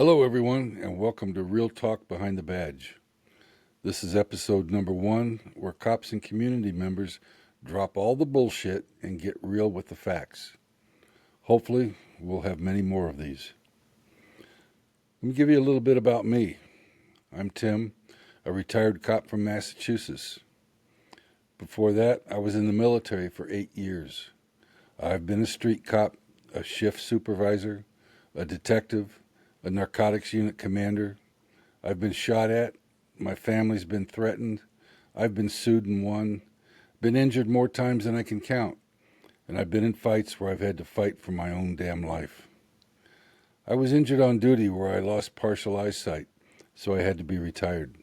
Hello, everyone, and welcome to Real Talk Behind the Badge. This is episode number 1, where cops and community members drop all the bullshit and get real with the facts. Hopefully, we'll have many more of these. Let me give you a little bit about me. I'm Tim, a retired cop from Massachusetts. Before that, I was in the military for 8 years. I've been a street cop, a shift supervisor, a detective, a narcotics unit commander. I've been shot at. My family's been threatened. I've been sued and won. Been injured more times than I can count. And I've been in fights where I've had to fight for my own damn life. I was injured on duty where I lost partial eyesight, so I had to be retired.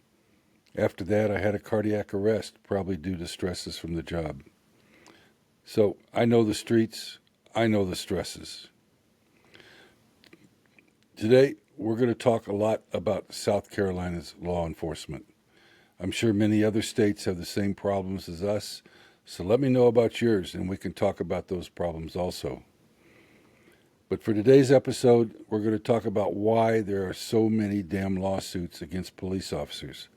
After that, I had a cardiac arrest, probably due to stresses from the job. So I know the streets. I know the stresses. Today, we're going to talk a lot about South Carolina's law enforcement. I'm sure many other states have the same problems as us, so let me know about yours and we can talk about those problems also. But for today's episode, we're going to talk about why there are so many damn lawsuits against police officers,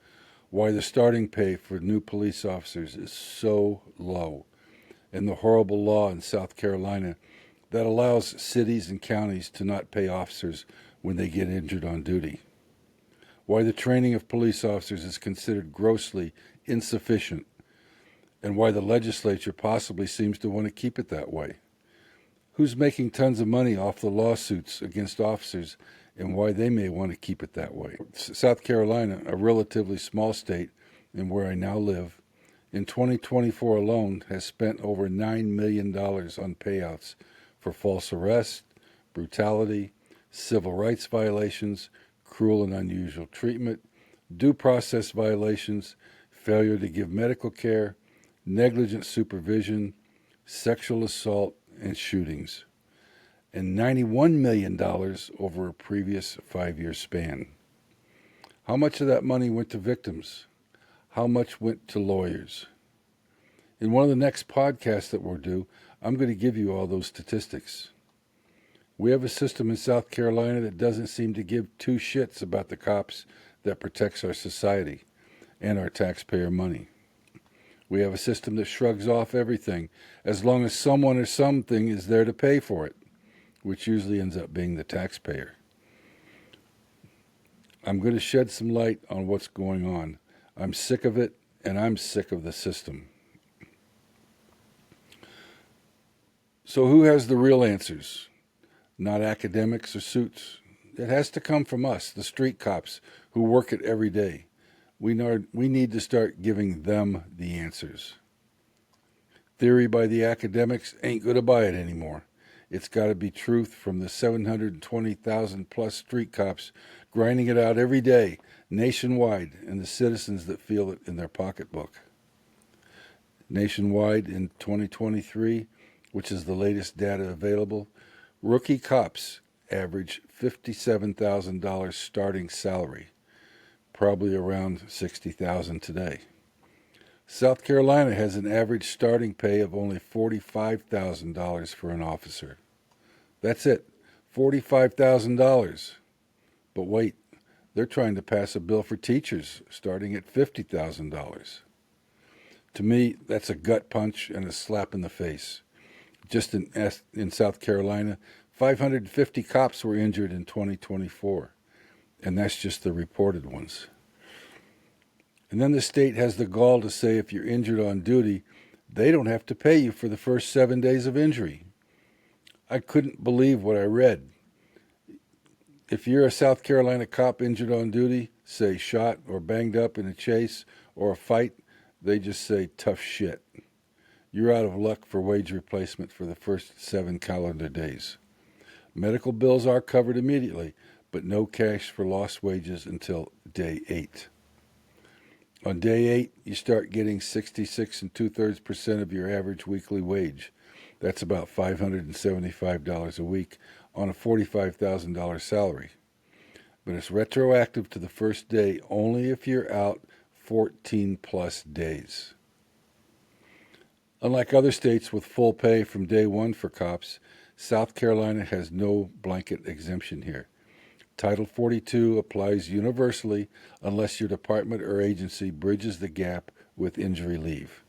why the starting pay for new police officers is so low, and the horrible law in South Carolina that allows cities and counties to not pay officers when they get injured on duty. Why the training of police officers is considered grossly insufficient, and why the legislature possibly seems to want to keep it that way. Who's making tons of money off the lawsuits against officers, and why they may want to keep it that way. South Carolina, a relatively small state, and where I now live, in 2024 alone has spent over $9 million on payouts for false arrest, brutality, civil rights violations, cruel and unusual treatment, due process violations, failure to give medical care, negligent supervision, sexual assault, and shootings, and $91 million over a previous 5-year span. How much of that money went to victims? How much went to lawyers? In one of the next podcasts that we'll do, I'm going to give you all those statistics. We have a system in South Carolina that doesn't seem to give two shits about the cops that protects our society and our taxpayer money. We have a system that shrugs off everything as long as someone or something is there to pay for it, which usually ends up being the taxpayer. I'm going to shed some light on what's going on. I'm sick of it, and I'm sick of the system. So who has the real answers? Not academics or suits. It has to come from us, the street cops, who work it every day. We need to start giving them the answers. Theory by the academics ain't going to buy it anymore. It's got to be truth from the 720,000 plus street cops grinding it out every day, nationwide, and the citizens that feel it in their pocketbook. Nationwide in 2023, which is the latest data available, rookie cops average $57,000 starting salary, probably around $60,000 today. South Carolina has an average starting pay of only $45,000 for an officer. That's it, $45,000. But wait, they're trying to pass a bill for teachers starting at $50,000. To me, that's a gut punch and a slap in the face. Just in South Carolina, 550 cops were injured in 2024, and that's just the reported ones. And then the state has the gall to say if you're injured on duty, they don't have to pay you for the first 7 days of injury. I couldn't believe what I read. If you're a South Carolina cop injured on duty, say shot or banged up in a chase or a fight, they just say tough shit. You're out of luck for wage replacement for the first 7 calendar days. Medical bills are covered immediately, but no cash for lost wages until day 8. On day 8, you start getting 66 2/3% of your average weekly wage. That's about $575 a week on a $45,000 salary. But it's retroactive to the first day only if you're out 14 plus days. Unlike other states with full pay from day 1 for cops, South Carolina has no blanket exemption here. Title 42 applies universally unless your department or agency bridges the gap with injury leave.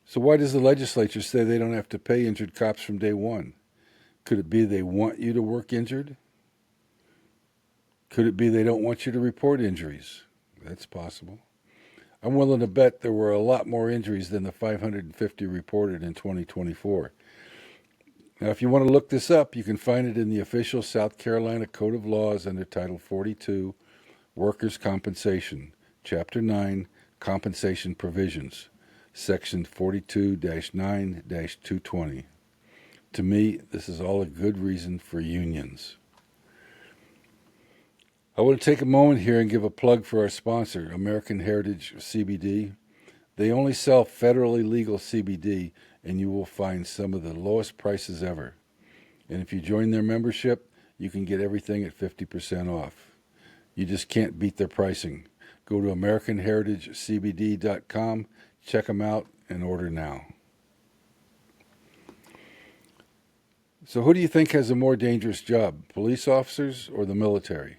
So why does the legislature say they don't have to pay injured cops from day one? Could it be they want you to work injured? Could it be they don't want you to report injuries? That's possible. I'm willing to bet there were a lot more injuries than the 550 reported in 2024. Now, if you want to look this up, you can find it in the official South Carolina Code of Laws under Title 42, Workers' Compensation, Chapter 9, Compensation Provisions, Section 42-9-220. To me, this is all a good reason for unions. I want to take a moment here and give a plug for our sponsor, American Heritage CBD. They only sell federally legal CBD, and you will find some of the lowest prices ever. And if you join their membership, you can get everything at 50% off. You just can't beat their pricing. Go to AmericanHeritageCBD.com, check them out, and order now. So who do you think has a more dangerous job, police officers or the military?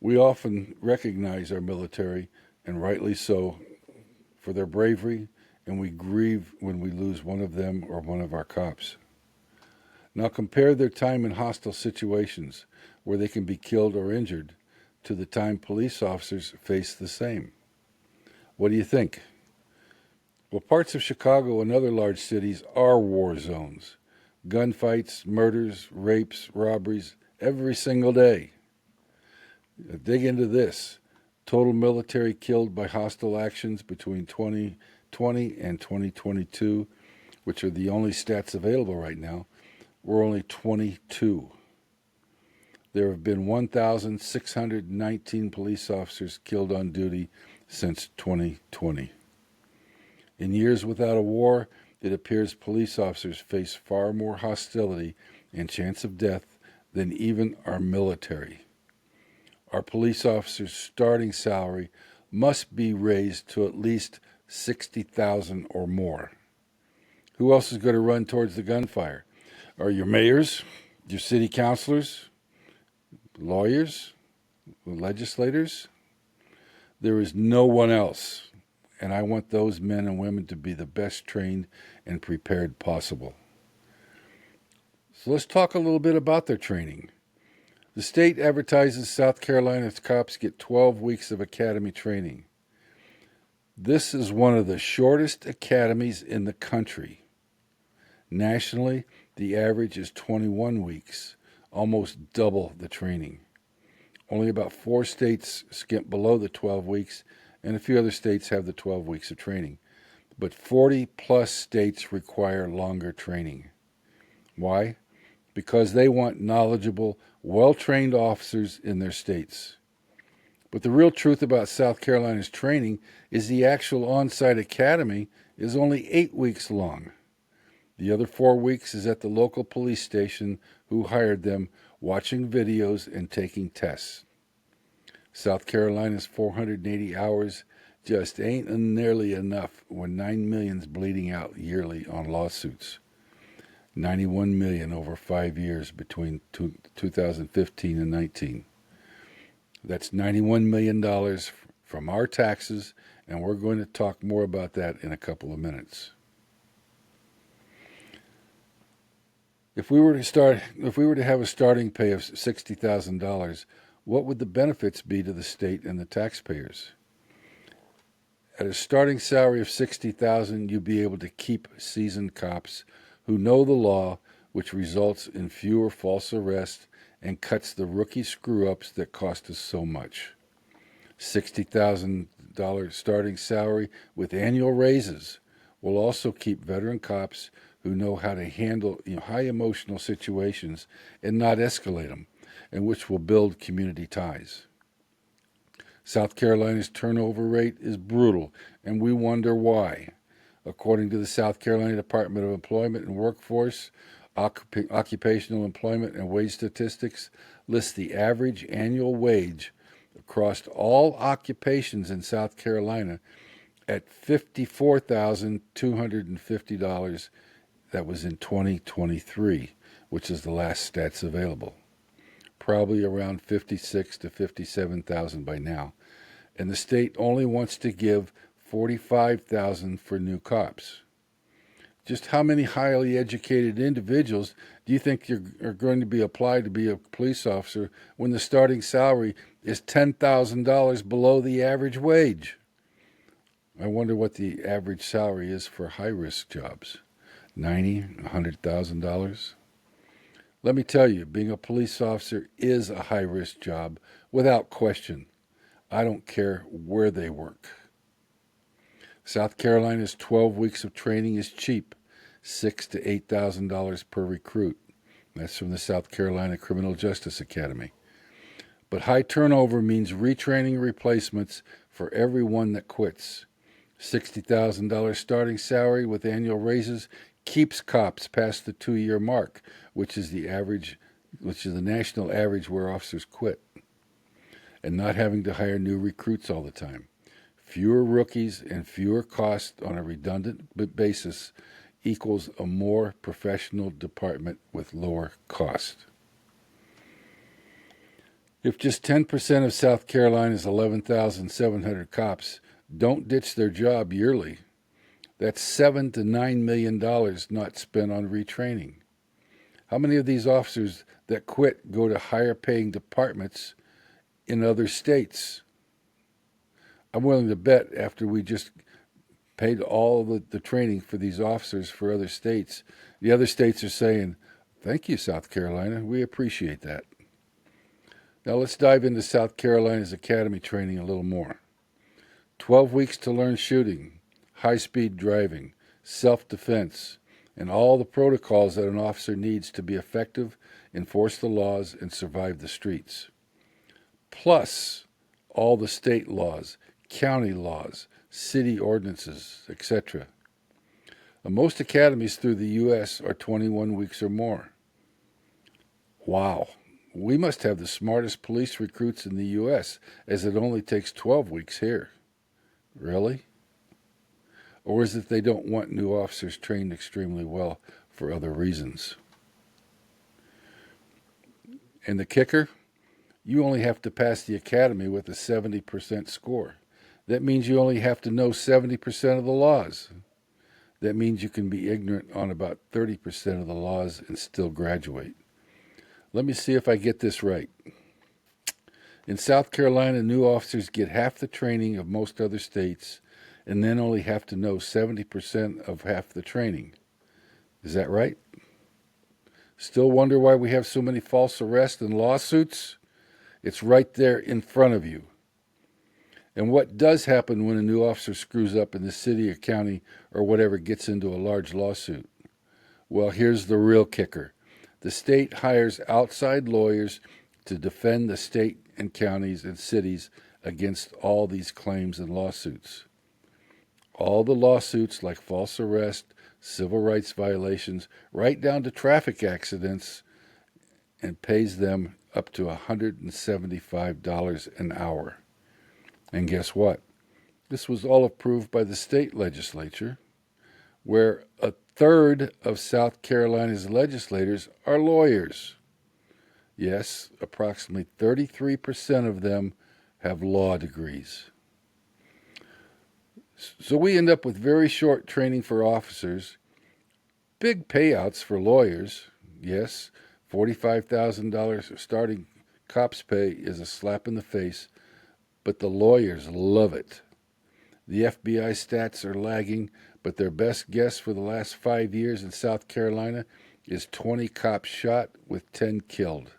We often recognize our military, and rightly so, for their bravery, and we grieve when we lose one of them or one of our cops. Now compare their time in hostile situations where they can be killed or injured to the time police officers face the same. What do you think? Well, parts of Chicago and other large cities are war zones. Gunfights, murders, rapes, robberies, every single day. Dig into this. Total military killed by hostile actions between 2020 and 2022, which are the only stats available right now, were only 22. There have been 1,619 police officers killed on duty since 2020. In years without a war, it appears police officers face far more hostility and chance of death than even our military. Our police officers' starting salary must be raised to at least $60,000 or more. Who else is going to run towards the gunfire? Are your mayors, your city councilors, lawyers, legislators? There is no one else, and I want those men and women to be the best trained and prepared possible. So let's talk a little bit about their training. The state advertises South Carolina's cops get 12 weeks of academy training. This is one of the shortest academies in the country. Nationally, the average is 21 weeks, almost double the training. Only about 4 states skip below the 12 weeks, and a few other states have the 12 weeks of training. But 40-plus states require longer training. Why? Because they want knowledgeable, well-trained officers in their states. But the real truth about South Carolina's training is the actual on-site academy is only 8 weeks long. The other 4 weeks is at the local police station who hired them, watching videos and taking tests. South Carolina's 480 hours just ain't nearly enough when $9 million's bleeding out yearly on lawsuits. $91 million over 5 years between 2015 and 19. That's $91 million from our taxes, and we're going to talk more about that in a couple of minutes. If we were to have a starting pay of $60,000, what would the benefits be to the state and the taxpayers? At a starting salary of $60,000, you'd be able to keep seasoned cops who know the law, which results in fewer false arrests and cuts the rookie screw-ups that cost us so much. $60,000 starting salary with annual raises will also keep veteran cops who know how to handle high emotional situations and not escalate them, and which will build community ties. South Carolina's turnover rate is brutal, and we wonder why. According to the South Carolina Department of Employment and Workforce, Occupational Employment and Wage Statistics lists the average annual wage across all occupations in South Carolina at $54,250. That was in 2023, which is the last stats available. Probably around 56 to 57,000 by now. And the state only wants to give 45,000 for new cops. Just how many highly educated individuals do you think are going to be applied to be a police officer when the starting salary is $10,000 below the average wage? I wonder what the average salary is for high-risk jobs. $90,000, $100,000? Let me tell you, being a police officer is a high-risk job without question. I don't care where they work. South Carolina's 12 weeks of training is cheap, $6,000 to $8,000 per recruit. That's from the South Carolina Criminal Justice Academy. But high turnover means retraining replacements for everyone that quits. $60,000 starting salary with annual raises keeps cops past the 2-year mark, which is the national average where officers quit, and not having to hire new recruits all the time. Fewer rookies and fewer costs on a redundant basis equals a more professional department with lower cost. If just 10% of South Carolina's 11,700 cops don't ditch their job yearly, that's $7 to $9 million not spent on retraining. How many of these officers that quit go to higher paying departments in other states? I'm willing to bet after we just paid all the training for these officers for other states, the other states are saying, thank you, South Carolina, we appreciate that. Now let's dive into South Carolina's academy training a little more. 12 weeks to learn shooting, high-speed driving, self-defense, and all the protocols that an officer needs to be effective, enforce the laws, and survive the streets. Plus all the state laws, county laws, city ordinances, etc. Most academies through the U.S. are 21 weeks or more. Wow, we must have the smartest police recruits in the U.S., as it only takes 12 weeks here. Really? Or is it they don't want new officers trained extremely well for other reasons? And the kicker? You only have to pass the academy with a 70% score. That means you only have to know 70% of the laws. That means you can be ignorant on about 30% of the laws and still graduate. Let me see if I get this right. In South Carolina, new officers get half the training of most other states and then only have to know 70% of half the training. Is that right? Still wonder why we have so many false arrests and lawsuits? It's right there in front of you. And what does happen when a new officer screws up in the city or county or whatever gets into a large lawsuit? Well, here's the real kicker. The state hires outside lawyers to defend the state and counties and cities against all these claims and lawsuits. All the lawsuits like false arrest, civil rights violations, right down to traffic accidents, and pays them up to $175 an hour. And guess what? This was all approved by the state legislature, where a third of South Carolina's legislators are lawyers. Yes, approximately 33% of them have law degrees. So we end up with very short training for officers, big payouts for lawyers. Yes, $45,000 starting cops pay is a slap in the face, but the lawyers love it. The FBI stats are lagging, but their best guess for the last 5 years in South Carolina is 20 cops shot with 10 killed,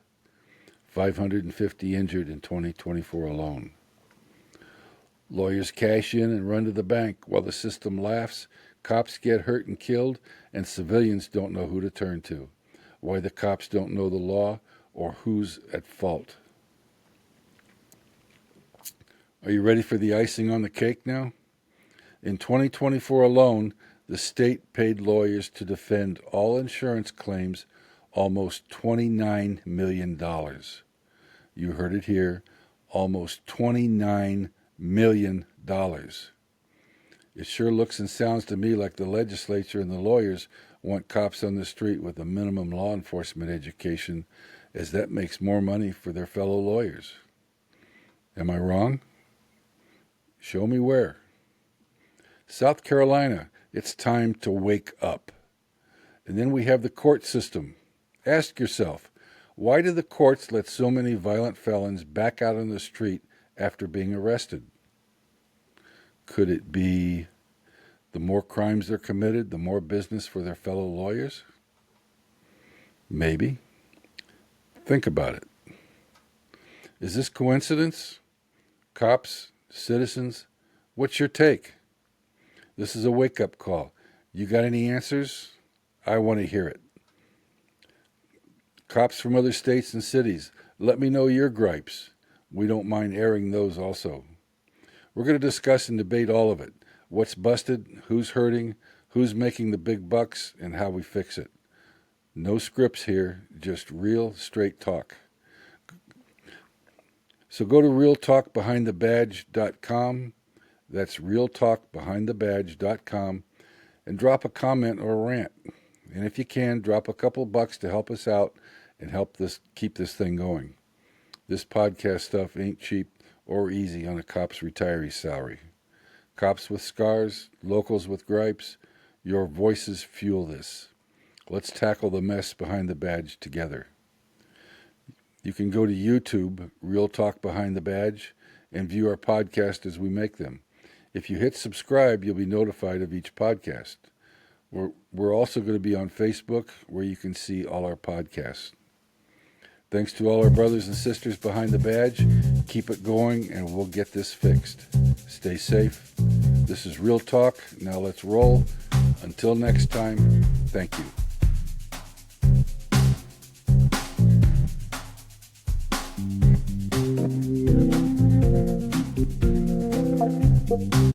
550 injured in 2024 alone. Lawyers cash in and run to the bank while the system laughs, cops get hurt and killed, and civilians don't know who to turn to, why the cops don't know the law, or who's at fault. Are you ready for the icing on the cake now? In 2024 alone, the state paid lawyers to defend all insurance claims almost $29 million. You heard it here, almost $29 million. It sure looks and sounds to me like the legislature and the lawyers want cops on the street with a minimum law enforcement education, as that makes more money for their fellow lawyers. Am I wrong? Show me where. South Carolina, it's time to wake up. And then we have the court system. Ask yourself, why do the courts let so many violent felons back out on the street after being arrested? Could it be the more crimes they're committed, the more business for their fellow lawyers? Maybe. Think about it. Is this coincidence? Cops, citizens, what's your take? This is a wake-up call. You got any answers? I want to hear it. Cops from other states and cities, let me know your gripes. We don't mind airing those also. We're going to discuss and debate all of it. What's busted, who's hurting, who's making the big bucks, and how we fix it. No scripts here, just real, straight talk. So go to realtalkbehindthebadge.com. That's realtalkbehindthebadge.com, and drop a comment or a rant. And if you can, drop a couple bucks to help us out and help this keep this thing going. This podcast stuff ain't cheap or easy on a cop's retiree salary. Cops with scars, locals with gripes, your voices fuel this. Let's tackle the mess behind the badge together. You can go to YouTube, Real Talk Behind the Badge, and view our podcast as we make them. If you hit subscribe, you'll be notified of each podcast. We're also going to be on Facebook, where you can see all our podcasts. Thanks to all our brothers and sisters behind the badge. Keep it going, and we'll get this fixed. Stay safe. This is Real Talk. Now let's roll. Until next time, thank you.